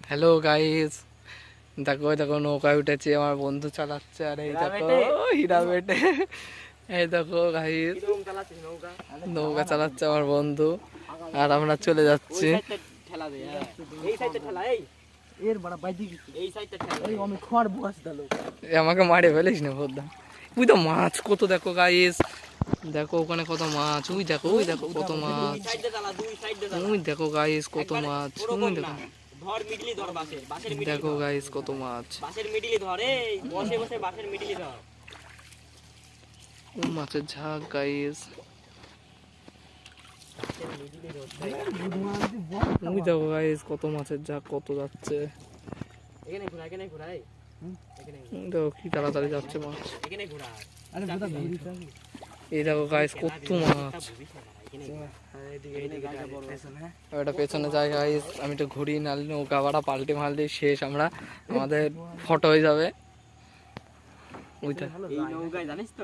Hello guys, দেখো দেখো নৌকায় উঠেছি, আমার বন্ধু চালাচ্ছে। আর এই দেখো হীরা বেটে, এই দেখো গাইস নৌকা চালাচ্ছে আমার বন্ধু, আর আমরা চলে যাচ্ছি। আমাকে মারে ফেলিস না ভোদা। ওই তো মাছ কত দেখো গাইস, দেখো ওখানে কত মাছ, ওই দেখো কত মাছ, ওই দেখো গাইস কত মাছ, ওই দেখো দেখো গাইস কত মাছ, ও মাছের ঝাঁক গাইস। ওই দেখো গাইস কত মাছের ঝাঁক, কত যাচ্ছে। দেখো কি তাড়াতাড়ি যাচ্ছে মাছ। এই দেখো গাইস কত মাছ। ওটা পেছনে যায় গাইস, আমি তো ঘুরি, নাহলে নৌকা ভাড়া পাল্টে মারলে শেষ, আমরা আমাদের ফটো হয়ে যাবে। ওইটা জানিস তো।